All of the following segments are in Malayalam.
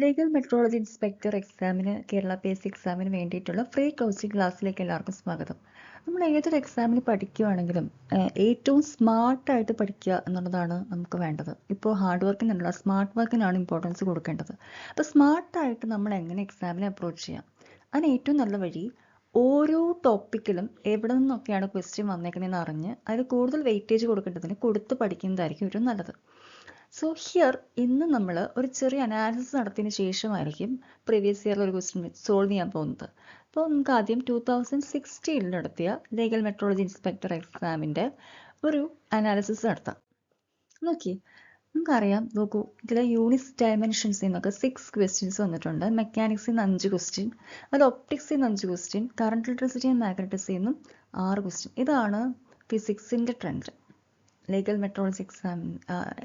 ലീഗൽ മെട്രോളജി ഇൻസ്പെക്ടർ എക്സാമിന് കേരള PSC എക്സാമിന് വേണ്ടിയിട്ടുള്ള ഫ്രീ കോച്ചിങ് ക്ലാസ്സിലേക്ക് എല്ലാവർക്കും സ്വാഗതം. നമ്മൾ ഏതൊരു എക്സാമിന് പഠിക്കുകയാണെങ്കിലും ഏറ്റവും സ്മാർട്ടായിട്ട് പഠിക്കുക എന്നുള്ളതാണ് നമുക്ക് വേണ്ടത്. ഇപ്പോൾ ഹാർഡ് വർക്കിനല്ല, സ്മാർട്ട് വർക്കിനാണ് ഇമ്പോർട്ടൻസ് കൊടുക്കേണ്ടത്. അപ്പോൾ സ്മാർട്ടായിട്ട് നമ്മൾ എങ്ങനെ എക്സാമിനെ അപ്രോച്ച് ചെയ്യാം? അതിന് ഏറ്റവും നല്ല വഴി ഓരോ ടോപ്പിക്കിലും എവിടെ നിന്നൊക്കെയാണ് ക്വസ്റ്റ്യൻ വന്നേക്കുന്നതെന്ന് അറിഞ്ഞ് അതിൽ കൂടുതൽ വെയിറ്റേജ് കൊടുക്കേണ്ടതിന് കൊടുത്ത് പഠിക്കുന്നതായിരിക്കും ഏറ്റവും നല്ലത്. സോ ഹിയർ ഇന്ന് നമ്മൾ ഒരു ചെറിയ അനാലിസിസ് നടത്തിയതിന് ശേഷമായിരിക്കും പ്രീവിയസ് ഇയറിൽ ഒരു ക്വസ്റ്റ്യൻ സോൾവ് ചെയ്യാൻ പോകുന്നത്. അപ്പോൾ നമുക്ക് ആദ്യം 2016 നടത്തിയ ലീഗൽ മെട്രോളജി ഇൻസ്പെക്ടർ എക്സാമിൻ്റെ ഒരു അനാലിസിസ് നടത്താം. നോക്കി, നമുക്കറിയാം, നോക്കൂ, ഇതിലെ യൂണിറ്റ്സ് ഡയമെൻഷൻസിൽ നിന്നൊക്കെ 6 ക്വസ്റ്റ്യൻസ് വന്നിട്ടുണ്ട്. മെക്കാനിക്സിൽ നിന്ന് 5 ക്വസ്റ്റ്യൻ, അത് ഒപ്റ്റിക്സിൽ നിന്ന് 5 ക്വസ്റ്റ്യൻ, കറണ്ട് ഇലക്ട്രിസിറ്റി ആൻഡ് മാഗ്നറ്റിക്സിൽ നിന്നും 6 ക്വസ്റ്റ്യൻ. ഇതാണ് ഫിസിക്സിൻ്റെ ട്രെൻഡ്. ലീഗൽ മെട്രോളജി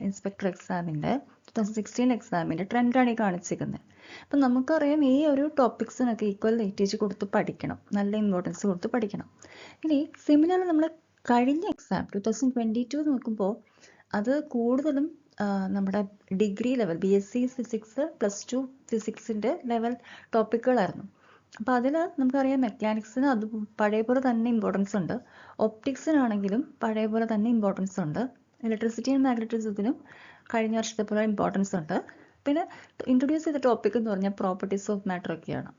ഇൻസ്പെക്ടർ എക്സാമിൻ്റെ 2016 എക്സാമിൻ്റെ ട്രെൻഡാണ് ഈ കാണിച്ചിരിക്കുന്നത്. അപ്പം നമുക്കറിയാം ഈ ഒരു ടോപ്പിക്സിനൊക്കെ ഈക്വൽ വെയിറ്റേജ് കൊടുത്ത് പഠിക്കണം, നല്ല ഇമ്പോർട്ടൻസ് കൊടുത്ത് പഠിക്കണം. ഇനി സിമിലർലി നമ്മൾ കഴിഞ്ഞ എക്സാം 2022 നോക്കുമ്പോൾ അത് കൂടുതലും നമ്മുടെ ഡിഗ്രി ലെവൽ BSc ഫിസിക്സ് +2 ഫിസിക്സിൻ്റെ ലെവൽ ടോപ്പിക്കുകളായിരുന്നു. അപ്പോൾ അതിൽ നമുക്കറിയാം മെക്കാനിക്സിന് അത് പഴയ പോലെ തന്നെ ഇമ്പോർട്ടൻസ് ഉണ്ട്, ഒപ്റ്റിക്സിനാണെങ്കിലും പഴയ പോലെ തന്നെ ഇമ്പോർട്ടൻസ് ഉണ്ട്, ഇലക്ട്രിസിറ്റി ആൻഡ് മാഗ്നറ്റിസത്തിനും കഴിഞ്ഞ വർഷത്തെ പോലെ ഇമ്പോർട്ടൻസ് ഉണ്ട്. പിന്നെ ഇൻട്രൊഡ്യൂസ് ചെയ്ത ടോപ്പിക് എന്ന് പറഞ്ഞാൽ പ്രോപ്പർട്ടീസ് ഓഫ് മാറ്റർ ഒക്കെയാണ്.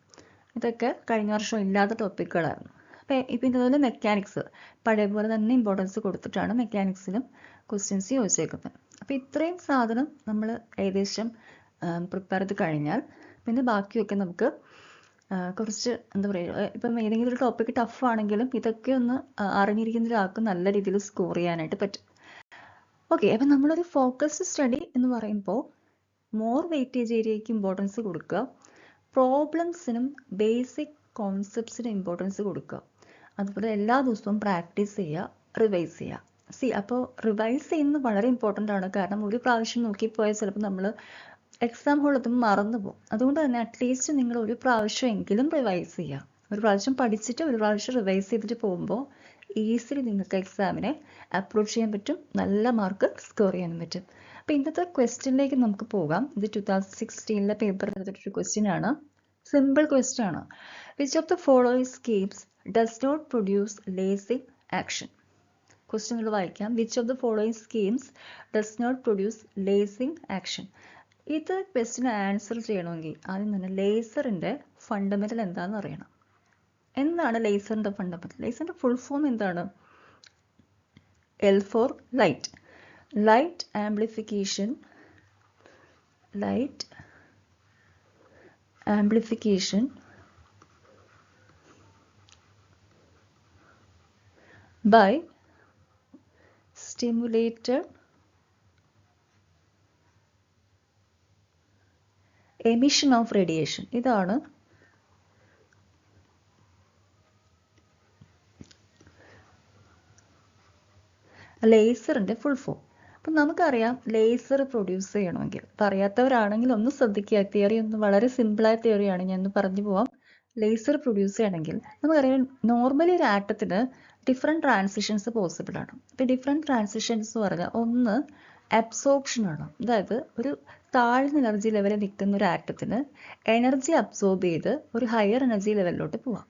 ഇതൊക്കെ കഴിഞ്ഞ വർഷം ഇല്ലാത്ത ടോപ്പിക്കുകളായിരുന്നു. അപ്പോൾ ഇപ്പം ഇതുപോലെ മെക്കാനിക്സ് പഴയ പോലെ തന്നെ ഇമ്പോർട്ടൻസ് കൊടുത്തിട്ടാണ് മെക്കാനിക്സിലും ക്വസ്റ്റ്യൻസ് ചോദിച്ചേക്കുന്നത്. അപ്പോൾ ഇത്രയും സാധനം നമ്മൾ ഏകദേശം പ്രിപ്പയർ ചെയ്ത് കഴിഞ്ഞാൽ പിന്നെ ബാക്കിയൊക്കെ നമുക്ക് കുറച്ച് എന്താ പറയുക, ഇപ്പം ഏതെങ്കിലും ഒരു ടോപ്പിക്ക് ടഫ് ആണെങ്കിലും ഇതൊക്കെ ഒന്ന് അറിഞ്ഞിരിക്കുന്ന ഒരാൾക്ക് നല്ല രീതിയിൽ സ്കോർ ചെയ്യാനായിട്ട് പറ്റും. ഓക്കെ, അപ്പം നമ്മളൊരു ഫോക്കസ്ഡ് സ്റ്റഡി എന്ന് പറയുമ്പോൾ മോർ വെയിറ്റേജ് ഏരിയയ്ക്ക് ഇമ്പോർട്ടൻസ് കൊടുക്കുക, പ്രോബ്ലംസിനും ബേസിക് കോൺസെപ്റ്റ്സിനും ഇമ്പോർട്ടൻസ് കൊടുക്കുക, അതുപോലെ എല്ലാ ദിവസവും പ്രാക്ടീസ് ചെയ്യുക, റിവൈസ് ചെയ്യുക. അപ്പോൾ റിവൈസ് ചെയ്യുന്നത് വളരെ ഇമ്പോർട്ടൻ്റ് ആണ്. കാരണം ഒരു പ്രാവശ്യം നോക്കിപ്പോയാൽ ചിലപ്പോൾ നമ്മൾ എക്സാം ഹോളെത്തുമ്പോൾ മറന്നു പോകും. അതുകൊണ്ട് തന്നെ അറ്റ്ലീസ്റ്റ് നിങ്ങൾ ഒരു പ്രാവശ്യമെങ്കിലും റിവൈസ് ചെയ്യുക. ഒരു പ്രാവശ്യം പഠിച്ചിട്ട് ഒരു പ്രാവശ്യം റിവൈസ് ചെയ്തിട്ട് പോകുമ്പോൾ ഈസിലി നിങ്ങൾക്ക് എക്സാമിനെ അപ്രോച്ച് ചെയ്യാൻ പറ്റും, നല്ല മാർക്ക് സ്കോർ ചെയ്യാനും പറ്റും. അപ്പോൾ ഇന്നത്തെ ക്വസ്റ്റ്യനിലേക്ക് നമുക്ക് പോകാം. ഇത് 2016 പേപ്പർ എടുത്തിട്ടൊരു ക്വസ്റ്റ്യൻ ആണ്, സിമ്പിൾ ക്വസ്റ്റ്യൻ ആണ്. Which of the following schemes does not produce lasing action? Question നിങ്ങൾ വായിക്കാം. Which of the following schemes does not produce lasing action? ഇത് ക്വസ്റ്റ്യൻ ആൻസർ ചെയ്യണമെങ്കിൽ ആദ്യം തന്നെ ലേസറിൻ്റെ ഫണ്ടമെൻ്റൽ എന്താണെന്ന് അറിയണം. എന്താണ് ലേസറിൻ്റെ ഫണ്ടമെൻ്റൽ? ലേസറിൻ്റെ ഫുൾ ഫോം എന്താണ്? L for light. Light amplification by stimulated emission of radiation. ഇതാണ് ലേസറിൻ്റെ ഫുൾ ഫോം. അപ്പം നമുക്കറിയാം ലേസർ പ്രൊഡ്യൂസ് ചെയ്യണമെങ്കിൽ, അറിയാത്തവരാണെങ്കിൽ ഒന്ന് ശ്രദ്ധിക്കുക. തിയറി ഒന്ന് വളരെ സിമ്പിളായ തിയറിയാണ്, ഞാൻ ഒന്ന് പറഞ്ഞു പോവാം. ലേസർ പ്രൊഡ്യൂസ് ചെയ്യണമെങ്കിൽ നമുക്കറിയാം നോർമലി ഒരു ആറ്റത്തിന് ഡിഫറെൻറ്റ് ട്രാൻസിഷൻസ് പോസിബിൾ ആണ്. ഇപ്പോൾ ഡിഫറെൻറ്റ് ട്രാൻസിഷൻസ് എന്ന് പറഞ്ഞാൽ ഒന്ന് അബ്സോർപ്ഷനാണ്, അതായത് ഒരു താഴ്ന്ന എനർജി ലെവലിൽ നിൽക്കുന്ന ഒരു ആറ്റത്തിന് എനർജി അബ്സോർബ് ചെയ്ത് ഒരു ഹയർ എനർജി ലെവലിലോട്ട് പോവാം.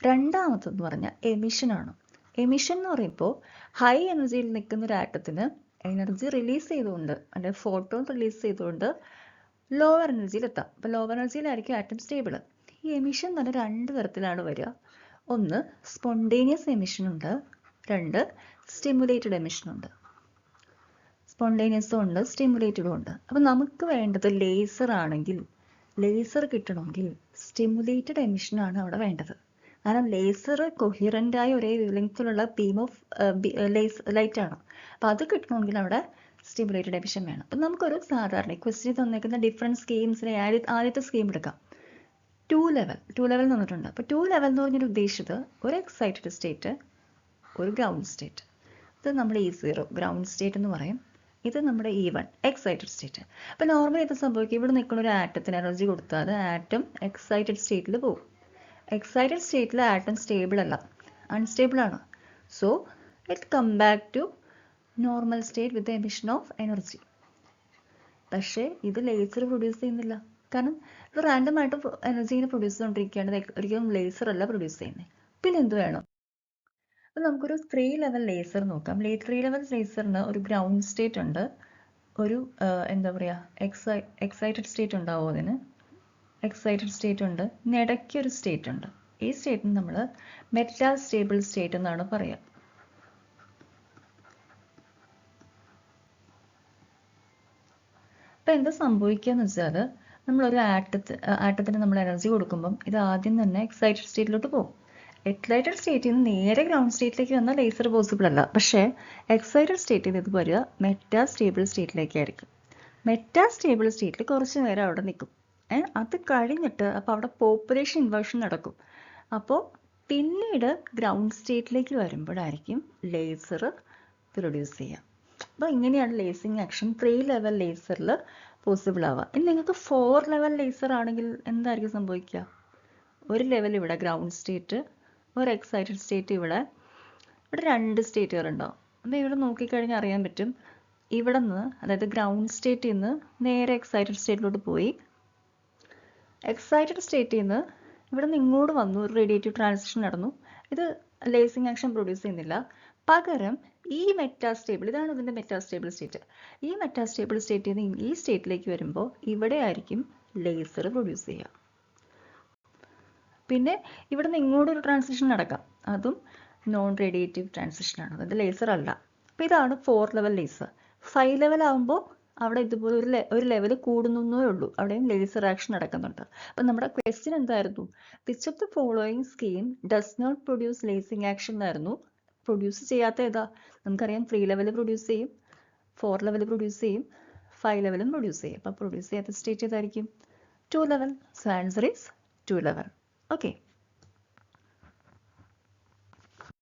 രണ്ടാമത്തെന്ന് പറഞ്ഞാൽ എമിഷനാണ്. എമിഷൻ എന്ന് പറയുമ്പോൾ ഹൈ എനർജിയിൽ നിൽക്കുന്ന ഒരു ആറ്റത്തിന് എനർജി റിലീസ് ചെയ്തുകൊണ്ട്, അല്ലെങ്കിൽ ഫോട്ടോൺ റിലീസ് ചെയ്തുകൊണ്ട് ലോവർ എനർജിയിൽ എത്താം. അപ്പോൾ ലോവർ എനർജിയിലായിരിക്കും ആറ്റം സ്റ്റേബിൾ. ഈ എമിഷൻ തന്നെ 2 തരത്തിലാണ് വരിക. ഒന്ന് സ്പോണ്ടേനിയസ് എമിഷൻ ഉണ്ട്, 2 സ്റ്റിമുലേറ്റഡ് എമിഷൻ ഉണ്ട്. സ്പോണ്ടേനിയസും ഉണ്ട്, സ്റ്റിമുലേറ്റഡും ഉണ്ട്. അപ്പം നമുക്ക് വേണ്ടത് ലേസർ ആണെങ്കിൽ, ലേസർ കിട്ടണമെങ്കിൽ സ്റ്റിമുലേറ്റഡ് എമിഷനാണ് അവിടെ വേണ്ടത്. കാരണം ലേസർ കൊഹിറൻ്റായ ഒരേ വേവ്ലെങ്ത്തിലുള്ള ബീം ഓഫ് ലൈറ്റ് ആണ്. അപ്പോൾ അത് കിട്ടണമെങ്കിൽ അവിടെ സ്റ്റിമുലേറ്റഡ് എമിഷൻ വേണം. അപ്പം നമുക്കൊരു സാധാരണ ക്വസ്റ്റ്യൻ തന്നിരിക്കുന്ന ഡിഫറെൻറ്റ് സ്കീംസിലെ ആദ്യത്തെ സ്കീം എടുക്കാം. 2 ലെവൽ തന്നിട്ടുണ്ട്. അപ്പോൾ 2 ലെവൽ എന്ന് പറഞ്ഞൊരു ഉദ്ദേശിച്ചത് ഒരു എക്സൈറ്റഡ് സ്റ്റേറ്റ്, ഒരു ഗ്രൗണ്ട് സ്റ്റേറ്റ്. ഇത് നമ്മൾ E0 ഗ്രൗണ്ട് സ്റ്റേറ്റ് എന്ന് പറയും. ഇത് നമ്മുടെ E1 എക്സൈറ്റഡ് സ്റ്റേറ്റ്. അപ്പോൾ നോർമലി ഇത് സംഭവിക്കും, ഇവിടെ നിൽക്കുന്ന ഒരു ആറ്റത്തിന് എനർജി കൊടുത്താൽ ആറ്റം എക്സൈറ്റഡ് സ്റ്റേറ്റിൽ പോകും. എക്സൈറ്റഡ് സ്റ്റേറ്റിൽ ആറ്റം സ്റ്റേബിൾ അല്ല, അൺസ്റ്റേബിൾ ആണ്. So it come back to normal state with emission of energy. പക്ഷേ ഇത് ലേസർ പ്രൊഡ്യൂസ് ചെയ്യുന്നില്ല. കാരണം ഇത് റാൻഡം ആയിട്ട് എനർജീനെ പ്രൊഡ്യൂസ് ചെയ്തുകൊണ്ടിരിക്കുകയാണ്. ഒരിക്കലും ലേസർ അല്ല പ്രൊഡ്യൂസ് ചെയ്യുന്നത്. പിന്നെ എന്ത് വേണം? അപ്പോൾ നമുക്കൊരു 3 ലെവൽ ലേസർ നോക്കാം. 3 ലെവൽ ലേസറിന് ഒരു ഗ്രൗണ്ട് സ്റ്റേറ്റ് ഉണ്ട്, ഒരു എന്താ പറയുക എക്സൈറ്റഡ് സ്റ്റേറ്റ് ഉണ്ടാവും, അതിന് എക്സൈറ്റഡ് സ്റ്റേറ്റ് ഉണ്ട്, ഇനി ഇടയ്ക്ക് ഒരു സ്റ്റേറ്റ് ഉണ്ട്. ഈ സ്റ്റേറ്റിന് നമ്മൾ മെറ്റാ സ്റ്റേബിൾ സ്റ്റേറ്റ് എന്നാണ് പറയുക. അപ്പം എന്താ സംഭവിക്കുക എന്ന് വെച്ചാൽ, നമ്മളൊരു ആറ്റത്തിന് നമ്മൾ എനർജി കൊടുക്കുമ്പം ഇത് ആദ്യം തന്നെ എക്സൈറ്റഡ് സ്റ്റേറ്റിലോട്ട് പോകും. എക്സൈറ്റഡ് സ്റ്റേറ്റിൽ നിന്ന് നേരെ ഗ്രൗണ്ട് സ്റ്റേറ്റിലേക്ക് വന്നാൽ ലേസർ പോസിബിൾ അല്ല. പക്ഷേ എക്സൈറ്റഡ് സ്റ്റേറ്റിൽ നിന്ന് ഇത് വരിക മെറ്റാ സ്റ്റേബിൾ സ്റ്റേറ്റിലേക്കായിരിക്കും. മെറ്റാ സ്റ്റേബിൾ സ്റ്റേറ്റിൽ കുറച്ച് നേരം അവിടെ നിൽക്കും. അത് കഴിഞ്ഞിട്ട് അപ്പോൾ അവിടെ പോപ്പുലേഷൻ ഇൻവേർഷൻ നടക്കും. അപ്പോൾ പിന്നീട് ഗ്രൗണ്ട് സ്റ്റേറ്റിലേക്ക് വരുമ്പോഴായിരിക്കും ലേസർ പ്രൊഡ്യൂസ് ചെയ്യുക. അപ്പോൾ ഇങ്ങനെയാണ് ലേസിങ് ആക്ഷൻ 3 ലെവൽ ലേസറിൽ പോസിബിൾ ആവുക. ഇനി നിങ്ങൾക്ക് 4 ലെവൽ ലേസർ ആണെങ്കിൽ എന്തായിരിക്കും സംഭവിക്കുക? ഒരു ലെവൽ ഇവിടെ ഗ്രൗണ്ട് സ്റ്റേറ്റ്, ഒരു എക്സൈറ്റഡ് സ്റ്റേറ്റ് ഇവിടെ 2 സ്റ്റേറ്റുകൾ ഉണ്ടാവും. അപ്പോൾ ഇവിടെ നോക്കിക്കഴിഞ്ഞാൽ അറിയാൻ പറ്റും, ഇവിടെ നിന്ന് അതായത് ഗ്രൗണ്ട് സ്റ്റേറ്റിൽ നിന്ന് നേരെ എക്സൈറ്റഡ് സ്റ്റേറ്റിലോട്ട് പോയി, എക്സൈറ്റഡ് സ്റ്റേറ്റിൽ നിന്ന് ഇവിടെ നിന്ന് ഇങ്ങോട്ട് വന്നു, ഒരു റേഡിയേറ്റീവ് ട്രാൻസിഷൻ നടന്നു. ഇത് ലേസിങ് ആക്ഷൻ പ്രൊഡ്യൂസ് ചെയ്യുന്നില്ല. പകരം ഈ മെറ്റാസ്റ്റേബിൾ, ഇതാണ് ഇതിൻ്റെ മെറ്റാസ്റ്റേബിൾ സ്റ്റേറ്റ്. ഈ മെറ്റാസ്റ്റേബിൾ സ്റ്റേറ്റിൽ നിന്ന് ഈ സ്റ്റേറ്റിലേക്ക് വരുമ്പോൾ ഇവിടെ ആയിരിക്കും ലേസർ പ്രൊഡ്യൂസ് ചെയ്യുക. പിന്നെ ഇവിടെ നിന്ന് ഇങ്ങോട്ടൊരു ട്രാൻസിഷൻ നടക്കാം, അതും നോൺ റേഡിയേറ്റീവ് ട്രാൻസിഷനാണ്, അത് ലേസർ അല്ല. അപ്പോൾ ഇതാണ് 4 ലെവൽ ലേസർ. 5 ലെവൽ ആകുമ്പോൾ അവിടെ ഇതുപോലെ ഒരു ലെവൽ കൂടുന്നേ ഉള്ളൂ, അവിടെയും ലേസർ ആക്ഷൻ നടക്കുന്നുണ്ട്. അപ്പം നമ്മുടെ ക്വസ്റ്റ്യൻ എന്തായിരുന്നു? Which of the following scheme does not produce lasing action എന്നായിരുന്നു. പ്രൊഡ്യൂസ് ചെയ്യാത്ത ഏതാ? നമുക്കറിയാം 3 ലെവൽ പ്രൊഡ്യൂസ് ചെയ്യും, 4 ലെവൽ പ്രൊഡ്യൂസ് ചെയ്യും, 5 ലെവലും പ്രൊഡ്യൂസ് ചെയ്യും. അപ്പോൾ പ്രൊഡ്യൂസ് ചെയ്യാത്ത സ്റ്റേറ്റ് ഏതായിരിക്കും? 2 level. So answer is 2 level. Okay.